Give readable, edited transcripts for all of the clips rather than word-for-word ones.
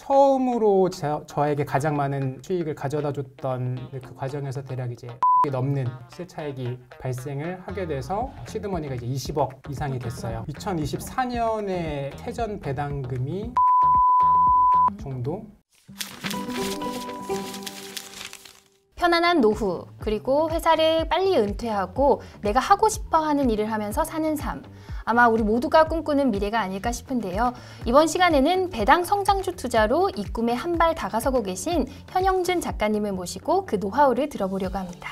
처음으로 저에게 가장 많은 수익을 가져다 줬던 그 과정에서 대략 이제 넘는 시세 차익이 발생을 하게 돼서 시드머니가 이제 20억 이상이 됐어요. 2024년에 세전 배당금이 정도? 편안한 노후, 그리고 회사를 빨리 은퇴하고 내가 하고 싶어 하는 일을 하면서 사는 삶. 아마 우리 모두가 꿈꾸는 미래가 아닐까 싶은데요. 이번 시간에는 배당 성장주 투자로 이 꿈에 한 발 다가서고 계신 현영준 작가님을 모시고 그 노하우를 들어보려고 합니다.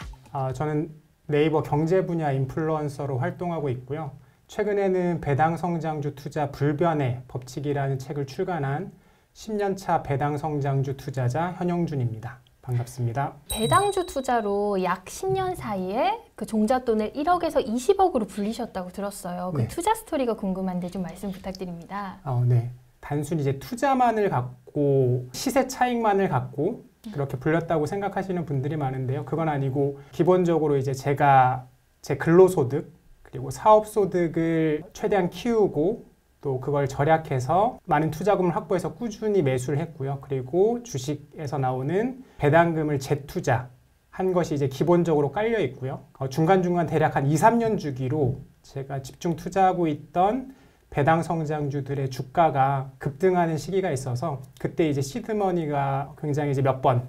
저는 네이버 경제 분야 인플루언서로 활동하고 있고요. 최근에는 배당 성장주 투자 불변의 법칙이라는 책을 출간한 10년차 배당 성장주 투자자 현영준입니다. 반갑습니다. 배당주 투자로 약 10년 사이에 그 종잣돈을 1억에서 20억으로 불리셨다고 들었어요. 그 네. 투자 스토리가 궁금한데 좀 말씀 부탁드립니다. 네. 단순히 이제 투자만을 갖고 시세 차익만을 갖고 그렇게 불렸다고 생각하시는 분들이 많은데요. 그건 아니고 기본적으로 이제 제가 제 근로소득 그리고 사업소득을 최대한 키우고 또 그걸 절약해서 많은 투자금을 확보해서 꾸준히 매수를 했고요. 그리고 주식에서 나오는 배당금을 재투자한 것이 이제 기본적으로 깔려 있고요. 중간중간 대략 한 2, 3년 주기로 제가 집중 투자하고 있던 배당 성장주들의 주가가 급등하는 시기가 있어서 그때 이제 시드머니가 굉장히 이제 몇 번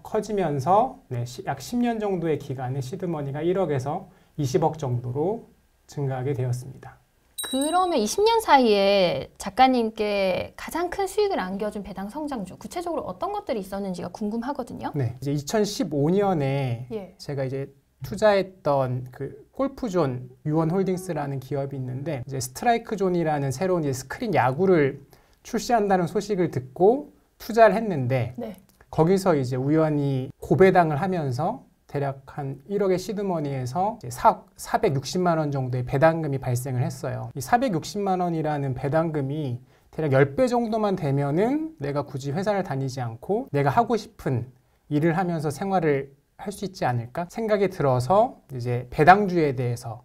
커지면서 약 10년 정도의 기간에 시드머니가 1억에서 20억 정도로 증가하게 되었습니다. 그러면 20년 사이에 작가님께 가장 큰 수익을 안겨준 배당 성장주, 구체적으로 어떤 것들이 있었는지가 궁금하거든요. 네, 이제 2015년에 제가 이제 투자했던 그 골프존 유원홀딩스라는 기업이 있는데 이제 스트라이크존이라는 새로운 이제 스크린 야구를 출시한다는 소식을 듣고 투자를 했는데 거기서 이제 우연히 고배당을 하면서 대략 한 1억의 시드머니에서 460만 원 정도의 배당금이 발생을 했어요. 이 460만 원이라는 배당금이 대략 10배 정도만 되면은 내가 굳이 회사를 다니지 않고 내가 하고 싶은 일을 하면서 생활을 할 수 있지 않을까 생각이 들어서 이제 배당주에 대해서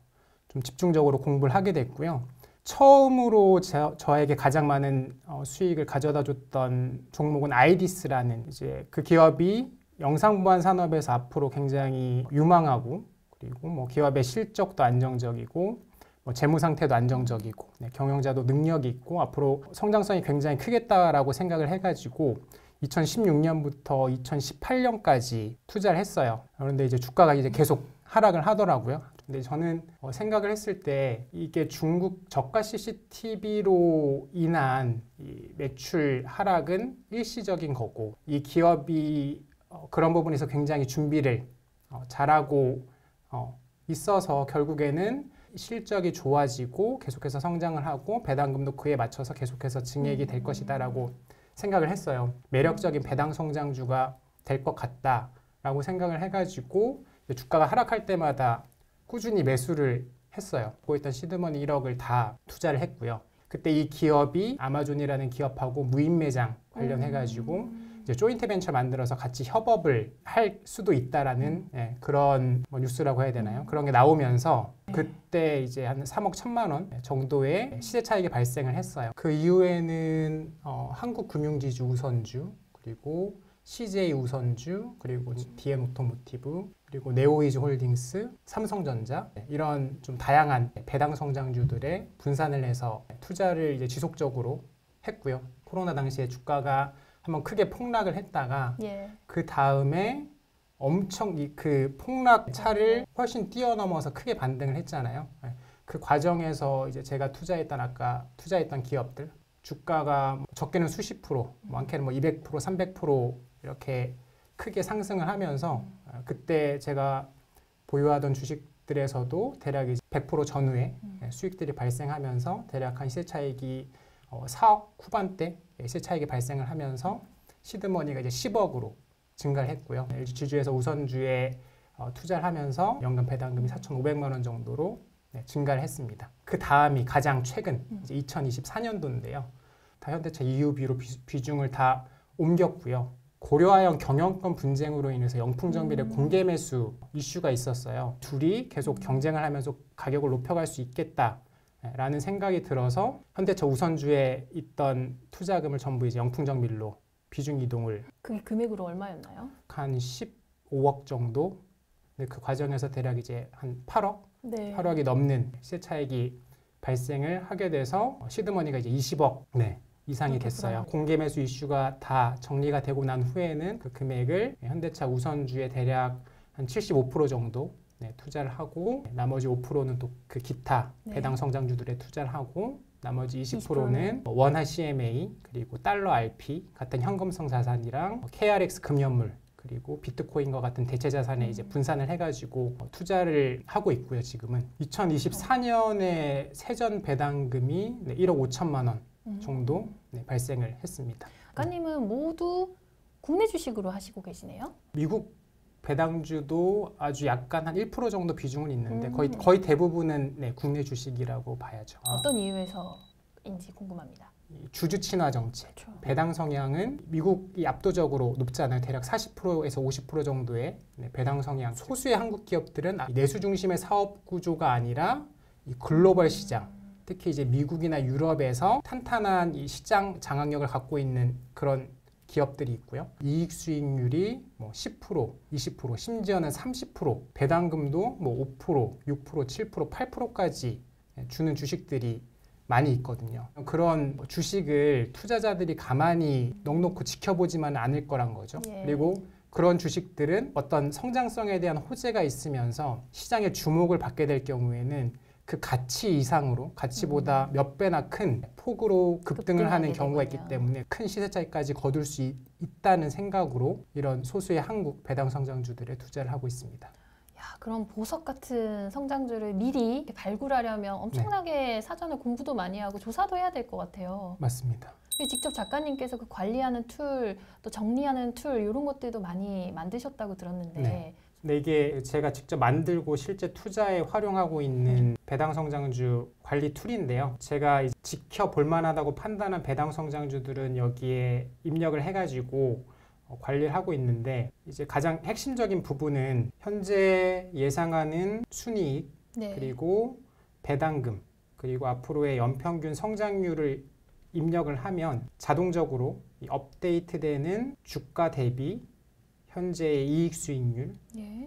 좀 집중적으로 공부를 하게 됐고요. 처음으로 저에게 가장 많은 수익을 가져다 줬던 종목은 아이디스라는 이제 그 기업이 영상보안 산업에서 앞으로 굉장히 유망하고 그리고 뭐 기업의 실적도 안정적이고 뭐 재무 상태도 안정적이고 경영자도 능력이 있고 앞으로 성장성이 굉장히 크겠다라고 생각을 해가지고 2016년부터 2018년까지 투자를 했어요. 그런데 이제 주가가 이제 계속 하락을 하더라고요. 근데 저는 생각을 했을 때 이게 중국 저가 CCTV로 인한 이 매출 하락은 일시적인 거고 이 기업이 그런 부분에서 굉장히 준비를 잘하고 있어서 결국에는 실적이 좋아지고 계속해서 성장을 하고 배당금도 그에 맞춰서 계속해서 증액이 될 것이다라고 생각을 했어요. 매력적인 배당 성장주가 될 것 같다라고 생각을 해가지고 주가가 하락할 때마다 꾸준히 매수를 했어요. 갖고 있던 시드머니 1억을 다 투자를 했고요. 그때 이 기업이 아마존이라는 기업하고 무인 매장 관련해가지고 이제 조인트 벤처 만들어서 같이 협업을 할 수도 있다라는 그런 뉴스라고 해야 되나요? 그런 게 나오면서 그때 이제 한 3억 1천만 원 정도의 시세 차익이 발생을 했어요. 그 이후에는 한국금융지주 우선주 그리고 CJ 우선주 그리고 DM 오토모티브 그리고 네오이즈 홀딩스, 삼성전자 이런 좀 다양한 배당 성장주들에 분산을 해서 투자를 이제 지속적으로 했고요. 코로나 당시에 주가가 한번 크게 폭락을 했다가 그 다음에 엄청 그 폭락 차를 훨씬 뛰어넘어서 크게 반등을 했잖아요. 그 과정에서 이제 제가 아까 투자했던 기업들 주가가 적게는 수십 프로, 많게는 뭐 200%, 300% 이렇게 크게 상승을 하면서 그때 제가 보유하던 주식들에서도 대략 100% 전후에 수익들이 발생하면서 대략 한 시세 차익이 4억 후반대 시세 차익이 발생을 하면서 시드머니가 이제 10억으로 증가를 했고요. LG주에서 우선주에 투자를 하면서 연간 배당금이 4,500만 원 정도로 증가를 했습니다. 그 다음이 가장 최근 이제 2024년도인데요. 다 현대차 EUV로 비중을 다 옮겼고요. 고려아연 경영권 분쟁으로 인해서 영풍정비의 공개 매수 이슈가 있었어요. 둘이 계속 경쟁을 하면서 가격을 높여갈 수 있겠다라는 생각이 들어서 현대차 우선주에 있던 투자금을 전부 이제 영풍정밀로 비중 이동을 그게 금액으로 얼마였나요? 한 15억 정도. 근데 그 과정에서 대략 이제 한 8억, 네. 8억이 넘는 시세 차익이 발생을 하게 돼서 시드머니가 이제 20억 이상이 됐어요. 불안하네요. 공개 매수 이슈가 다 정리가 되고 난 후에는 그 금액을 현대차 우선주에 대략 한 75% 정도 투자를 하고 나머지 5%는 또 그 기타 배당 성장주들에 투자를 하고 나머지 20%는 원화 CMA 그리고 달러 RP 같은 현금성 자산이랑 KRX 금연물 그리고 비트코인과 같은 대체 자산에 이제 분산을 해가지고 투자를 하고 있고요. 지금은 2024년에 세전 배당금이 1억 5천만 원 정도 발생을 했습니다. 작가님은 모두 국내 주식으로 하시고 계시네요? 미국 배당주도 아주 약간 한 1% 정도 비중은 있는데 거의 대부분은 국내 주식이라고 봐야죠. 어떤 이유에서인지 궁금합니다. 주주 친화 정책, 그렇죠. 배당 성향은 미국이 압도적으로 높잖아요. 대략 40%에서 50% 정도의 배당 성향. 소수의 한국 기업들은 내수 중심의 사업 구조가 아니라 이 글로벌 시장, 특히 이제 미국이나 유럽에서 탄탄한 이 시장 장악력을 갖고 있는 그런 기업들이 있고요. 이익 수익률이 뭐 10%, 20%, 심지어는 30%, 배당금도 뭐 5%, 6%, 7%, 8%까지 주는 주식들이 많이 있거든요. 그런 주식을 투자자들이 가만히 넋놓고 지켜보지만 않을 거란 거죠. 그리고 그런 주식들은 어떤 성장성에 대한 호재가 있으면서 시장의 주목을 받게 될 경우에는 그 가치 이상으로 가치보다 몇 배나 큰 폭으로 급등을 하는 경우가 있기 때문에 큰 시세 차익까지 거둘 수 있다는 생각으로 이런 소수의 한국 배당 성장주들에 투자를 하고 있습니다. 야, 그럼 보석 같은 성장주를 미리 발굴하려면 엄청나게 사전에 공부도 많이 하고 조사도 해야 될 것 같아요. 맞습니다. 직접 작가님께서 그 관리하는 툴, 또 정리하는 툴 이런 것들도 많이 만드셨다고 들었는데 근데 이게 제가 직접 만들고 실제 투자에 활용하고 있는 배당 성장주 관리 툴인데요. 제가 지켜볼 만하다고 판단한 배당 성장주들은 여기에 입력을 해가지고 관리를 하고 있는데 이제 가장 핵심적인 부분은 현재 예상하는 순이익 그리고 배당금 그리고 앞으로의 연평균 성장률을 입력을 하면 자동적으로 이 업데이트되는 주가 대비 현재의 이익 수익률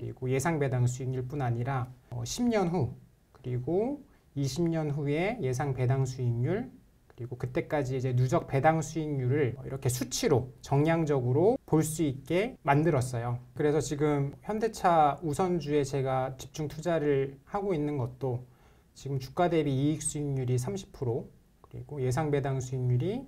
그리고 예상 배당 수익률뿐 아니라 10년 후 그리고 20년 후의 예상 배당 수익률 그리고 그때까지 이제 누적 배당 수익률을 이렇게 수치로 정량적으로 볼 수 있게 만들었어요. 그래서 지금 현대차 우선주에 제가 집중 투자를 하고 있는 것도 지금 주가 대비 이익 수익률이 30% 그리고 예상 배당 수익률이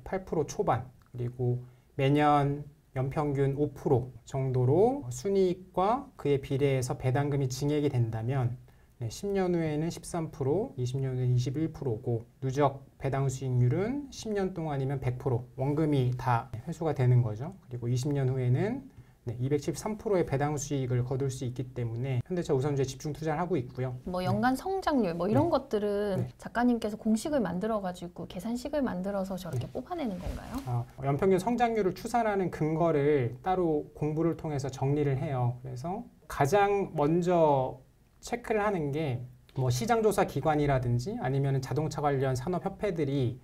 8% 초반 그리고 매년 연평균 5% 정도로 순이익과 그에 비례해서 배당금이 증액이 된다면 10년 후에는 13%, 20년 후에는 21%고 누적 배당 수익률은 10년 동안이면 100% 원금이 다 회수가 되는 거죠. 그리고 20년 후에는 273%의 배당 수익을 거둘 수 있기 때문에 현대차 우선주에 집중 투자를 하고 있고요. 뭐 연간 성장률 뭐 이런 것들은 작가님께서 공식을 만들어가지고 계산식을 만들어서 저렇게 뽑아내는 건가요? 연평균 성장률을 추산하는 근거를 따로 공부를 통해서 정리를 해요. 그래서 가장 먼저 체크를 하는 게 뭐 시장조사 기관이라든지 아니면 자동차 관련 산업협회들이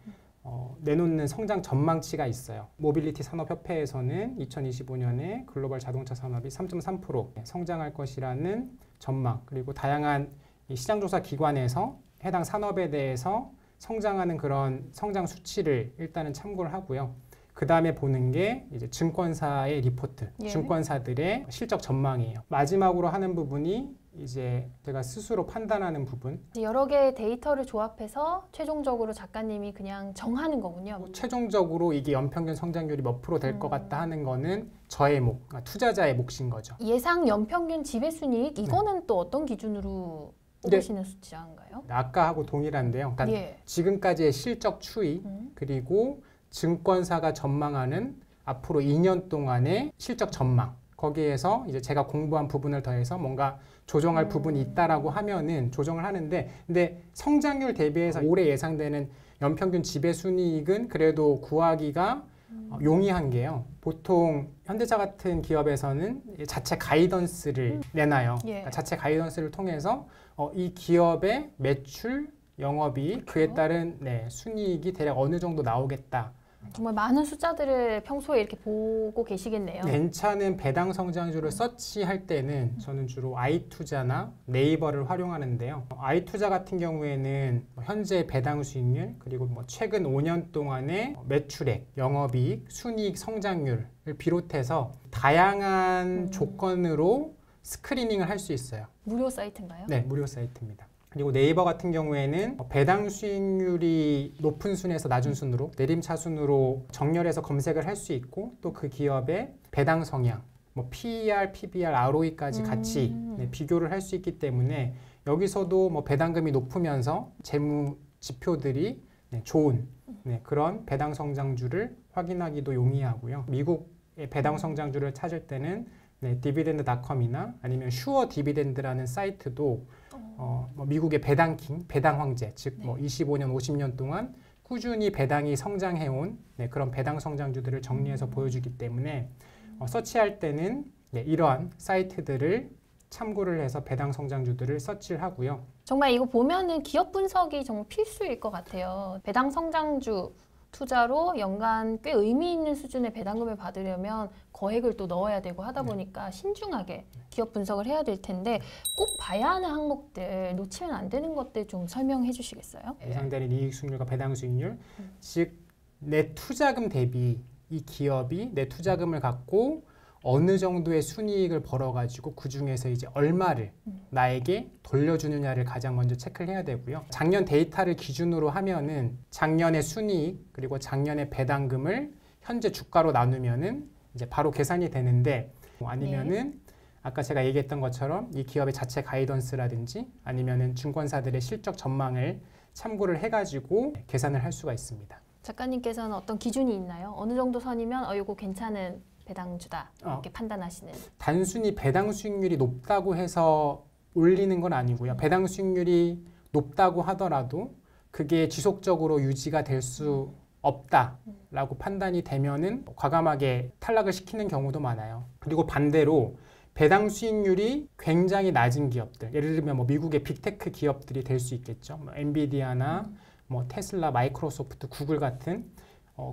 내놓는 성장 전망치가 있어요. 모빌리티 산업협회에서는 2025년에 글로벌 자동차 산업이 3.3% 성장할 것이라는 전망 그리고 다양한 이 시장조사 기관에서 해당 산업에 대해서 성장하는 그런 성장 수치를 일단은 참고를 하고요. 그 다음에 보는 게 이제 증권사의 리포트, 증권사들의 실적 전망이에요. 마지막으로 하는 부분이 이제 제가 스스로 판단하는 부분. 여러 개의 데이터를 조합해서 최종적으로 작가님이 그냥 정하는 거군요. 최종적으로 이게 연평균 성장률이 몇 프로 될 것 같다 하는 거는 저의 목, 투자자의 몫인 거죠. 예상 연평균 지배순이익 이거는 또 어떤 기준으로 뽑으시는 숫자인가요? 아까 하고 동일한데요. 그러니까 지금까지의 실적 추이 그리고 증권사가 전망하는 앞으로 2년 동안의 실적 전망 거기에서 이제 제가 공부한 부분을 더해서 뭔가 조정할 부분이 있다라고 하면은 조정을 하는데 근데 성장률 대비해서 올해 예상되는 연평균 지배순이익은 그래도 구하기가 용이한 게요. 보통 현대차 같은 기업에서는 자체 가이던스를 내놔요. 그러니까 자체 가이던스를 통해서 이 기업의 매출, 영업이익 그에 따른 순이익이 대략 어느 정도 나오겠다. 정말 많은 숫자들을 평소에 이렇게 보고 계시겠네요. 괜찮은 배당 성장주를 서치할 때는 저는 주로 아이투자나 네이버를 활용하는데요. 아이투자 같은 경우에는 현재 배당 수익률 그리고 최근 5년 동안의 매출액, 영업이익, 순이익 성장률을 비롯해서 다양한 조건으로 스크리닝을 할 수 있어요. 무료 사이트인가요? 네, 무료 사이트입니다. 그리고 네이버 같은 경우에는 배당 수익률이 높은 순에서 낮은 순으로 내림차순으로 정렬해서 검색을 할 수 있고 또 그 기업의 배당 성향, PER, PBR, ROE까지 같이 비교를 할 수 있기 때문에 여기서도 배당금이 높으면서 재무 지표들이 좋은 그런 배당 성장주를 확인하기도 용이하고요. 미국의 배당 성장주를 찾을 때는 디비덴드.com이나 아니면 슈어 디비덴드라는 사이트도 미국의 배당킹, 배당 황제, 즉 25년, 50년 동안 꾸준히 배당이 성장해온 그런 배당 성장주들을 정리해서 보여주기 때문에 서치할 때는 이러한 사이트들을 참고를 해서 배당 성장주들을 서치를 하고요. 정말 이거 보면은 기업 분석이 정말 필수일 것 같아요. 배당 성장주 투자로 연간 꽤 의미 있는 수준의 배당금을 받으려면 거액을 또 넣어야 되고 하다 보니까 신중하게 기업 분석을 해야 될 텐데 꼭 봐야 하는 항목들, 놓치면 안 되는 것들 좀 설명해 주시겠어요? 예상되는 이익 수익률과 배당 수익률, 즉 내 투자금 대비 이 기업이 내 투자금을 갖고 어느 정도의 순이익을 벌어가지고 그 중에서 이제 얼마를 나에게 돌려주느냐를 가장 먼저 체크를 해야 되고요. 작년 데이터를 기준으로 하면은 작년의 순이익 그리고 작년의 배당금을 현재 주가로 나누면은 이제 바로 계산이 되는데 아니면은 아까 제가 얘기했던 것처럼 이 기업의 자체 가이던스라든지 아니면은 증권사들의 실적 전망을 참고를 해가지고 계산을 할 수가 있습니다. 작가님께서는 어떤 기준이 있나요? 어느 정도 선이면 이거 괜찮은 배당주다 이렇게 판단하시는? 단순히 배당 수익률이 높다고 해서 올리는 건 아니고요. 배당 수익률이 높다고 하더라도 그게 지속적으로 유지가 될 수 없다라고 판단이 되면은 과감하게 탈락을 시키는 경우도 많아요. 그리고 반대로 배당 수익률이 굉장히 낮은 기업들, 예를 들면 미국의 빅테크 기업들이 될 수 있겠죠. 엔비디아나 테슬라, 마이크로소프트, 구글 같은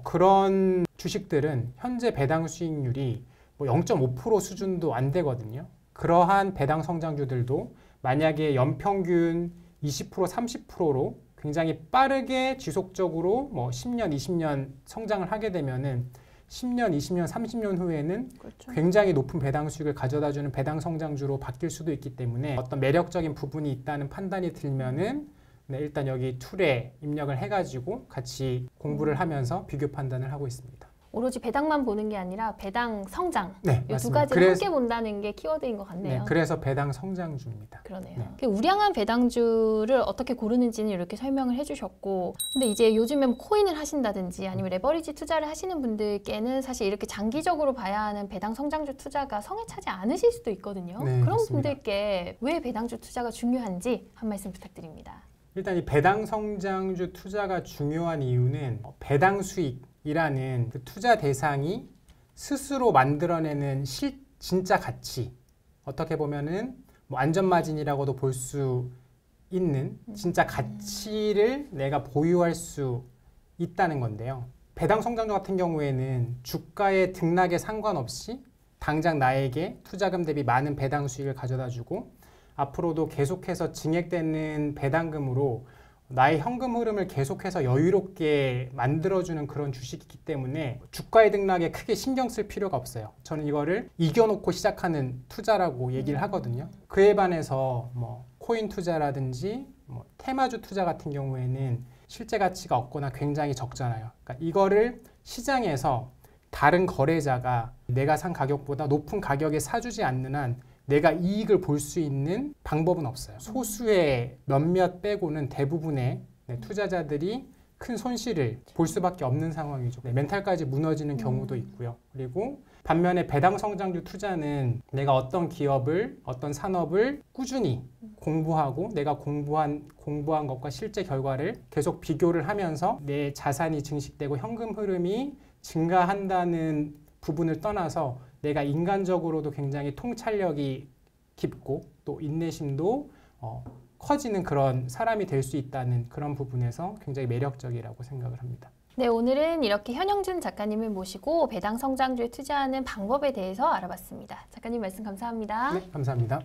그런 주식들은 현재 배당 수익률이 0.5% 수준도 안 되거든요. 그러한 배당 성장주들도 만약에 연평균 20%, 30%로 굉장히 빠르게 지속적으로 10년, 20년 성장을 하게 되면은 10년, 20년, 30년 후에는 그렇죠. 굉장히 높은 배당 수익을 가져다주는 배당 성장주로 바뀔 수도 있기 때문에 어떤 매력적인 부분이 있다는 판단이 들면은 일단 여기 툴에 입력을 해가지고 같이 공부를 하면서 비교 판단을 하고 있습니다. 오로지 배당만 보는 게 아니라 배당 성장 이 두 맞습니다. 가지를 함께 본다는 게 키워드인 것 같네요. 그래서 배당 성장주입니다. 그러네요. 우량한 배당주를 어떻게 고르는지는 이렇게 설명을 해주셨고 근데 이제 요즘에 코인을 하신다든지 아니면 레버리지 투자를 하시는 분들께는 사실 이렇게 장기적으로 봐야 하는 배당 성장주 투자가 성에 차지 않으실 수도 있거든요. 그런 맞습니다. 분들께 왜 배당주 투자가 중요한지 한 말씀 부탁드립니다. 일단 이 배당 성장주 투자가 중요한 이유는 배당 수익이라는 그 투자 대상이 스스로 만들어내는 진짜 가치, 어떻게 보면은 안전마진이라고도 볼 수 있는 진짜 가치를 내가 보유할 수 있다는 건데요. 배당 성장주 같은 경우에는 주가의 등락에 상관없이 당장 나에게 투자금 대비 많은 배당 수익을 가져다주고 앞으로도 계속해서 증액되는 배당금으로 나의 현금 흐름을 계속해서 여유롭게 만들어주는 그런 주식이기 때문에 주가의 등락에 크게 신경 쓸 필요가 없어요. 저는 이거를 이겨놓고 시작하는 투자라고 얘기를 하거든요. 그에 반해서 코인 투자라든지 테마주 투자 같은 경우에는 실제 가치가 없거나 굉장히 적잖아요. 그러니까 이거를 시장에서 다른 거래자가 내가 산 가격보다 높은 가격에 사주지 않는 한 내가 이익을 볼 수 있는 방법은 없어요. 소수의 몇몇 빼고는 대부분의 투자자들이 큰 손실을 볼 수밖에 없는 상황이죠. 멘탈까지 무너지는 경우도 있고요. 그리고 반면에 배당 성장주 투자는 내가 어떤 기업을, 어떤 산업을 꾸준히 공부하고 내가 공부한 것과 실제 결과를 계속 비교를 하면서 내 자산이 증식되고 현금 흐름이 증가한다는 부분을 떠나서 내가 인간적으로도 굉장히 통찰력이 깊고 또 인내심도 커지는 그런 사람이 될 수 있다는 그런 부분에서 굉장히 매력적이라고 생각을 합니다. 네, 오늘은 이렇게 현영준 작가님을 모시고 배당 성장주에 투자하는 방법에 대해서 알아봤습니다. 작가님 말씀 감사합니다. 네, 감사합니다.